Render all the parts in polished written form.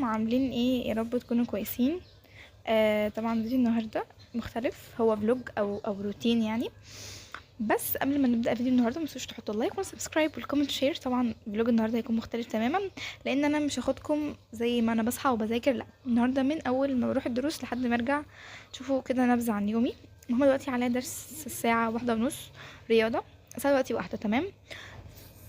عاملين ايه؟ يا رب تكونوا كويسين. طبعا فيديو النهارده مختلف، هو فلوج او روتين يعني. بس قبل ما نبدا الفيديو النهارده متنسوش تحطوا اللايك والسبسكرايب والكومنت شير. طبعا فلوج النهارده هيكون مختلف تماما، لان انا مش هاخدكم زي ما انا بصحى وبذاكر. لا، النهارده من اول ما بروح الدروس لحد ما ارجع تشوفوا كده نبذه عن يومي. هما دلوقتي عليا درس الساعه 1:30 رياضه، الساعه دلوقتي 1 تمام.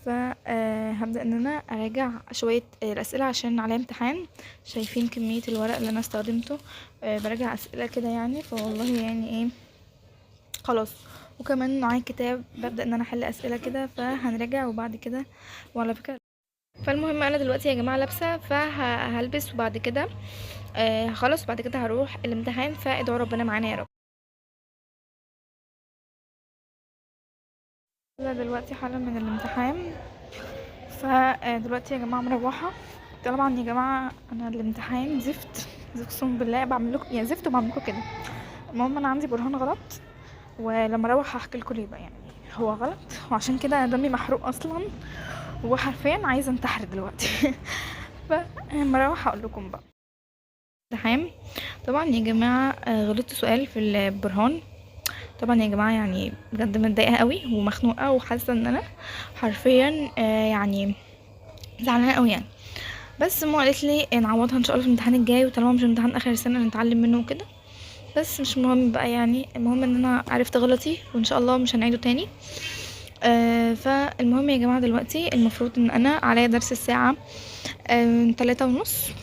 فهبدأ ان انا اراجع شوية الاسئلة عشان عليا امتحان. شايفين كمية الورق اللي انا استخدمته. براجع اسئلة كده يعني، فوالله يعني ايه، خلاص. وكمان معايا كتاب ببدأ ان انا احل اسئلة كده، فهنراجع وبعد كده. وعلى فكرة، فالمهم انا دلوقتي يا جماعة لابسة، فهلبس وبعد كده هخلص وبعد كده هروح الامتحان. فادعوا ربنا معانا يا رب. أنا دلوقتي حالا من الامتحان، فدلوقتي يا جماعة مروحة. طبعا يا جماعة انا الامتحان زفت زفت، اقسم بالله بعمل لكم يعني زفت وبعمل لكم كده. المهم انا عندي برهان غلط، ولما اروح هحكي لكم ليه بقى. يعني هو غلط، وعشان كده انا دمي محروق اصلا، وحرفيا عايزه انتحر دلوقتي. فلما اروح هقول لكم بقى. امتحان طبعا يا جماعه، غلطت سؤال في البرهان. طبعا يا جماعه يعني بجد متضايقه قوي ومخنوقه وحاسه ان انا حرفيا يعني زعلانه قوي يعني. بس ماما قالت لي نعوضها ان شاء الله في الامتحان الجاي، وطالما مش امتحان اخر السنه نتعلم منه وكده. بس مش مهم بقى يعني، المهم ان انا عرفت غلطي وان شاء الله مش هنعيده تاني. فالمهم يا جماعه دلوقتي المفروض ان انا عليا درس الساعه 3:30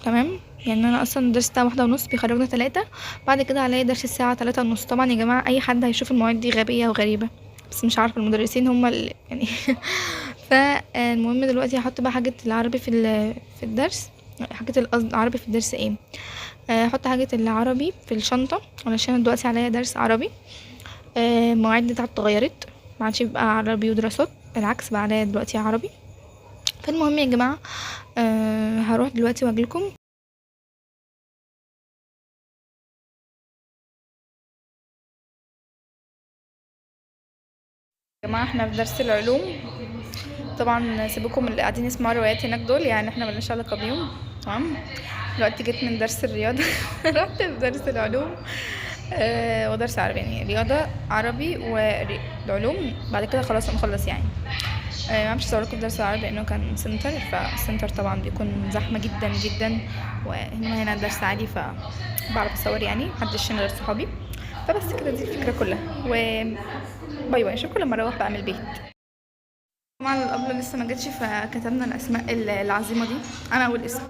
تمام. يعني انا اصلا درس الساعه 1:30 بيخرجنا 3، بعد كده عليا درس الساعه 3:30. طبعا يا جماعه اي حد هيشوف المواعيد دي غبيه وغريبه، بس مش عارفه المدرسين هم اللي يعني. فالمهم دلوقتي هحط بقى حاجه العربي في الدرس. حاجه العربي في الدرس ايه، هحط حاجه العربي في الشنطه، علشان دلوقتي عليا درس عربي. المواعيد بتاعته اتغيرت، ما عادش بيبقى عربي ودراسات، بالعكس بقى عليا دلوقتي عربي. فالمهم يا جماعه هروح دلوقتي واجيلكم. يا جماعه احنا في درس العلوم. طبعا سيبكم من اللي قاعدين يسمعوا روايات هناك دول، يعني احنا ملناش علاقه بيهم. تمام. دلوقتي جيت من درس الرياضه رحت في درس العلوم. ودرس عربي، يعني رياضه عربي والعلوم بعد كده خلاص هنخلص يعني. ما اعرفش اصوركم في درس العربي لانه كان سنتر، فالسنتر طبعا بيكون زحمه جدا جدا، وهنا درس عادي فبعرف اصور يعني، محدش هنا غير صحابي. فبس كده دي الفكره كلها، و باي باي، اشوفكم لما اروح بقى من البيت. طبعا الابله لسه ما جاتش، فكتبنا الاسماء العظيمه دي، انا اول اسم.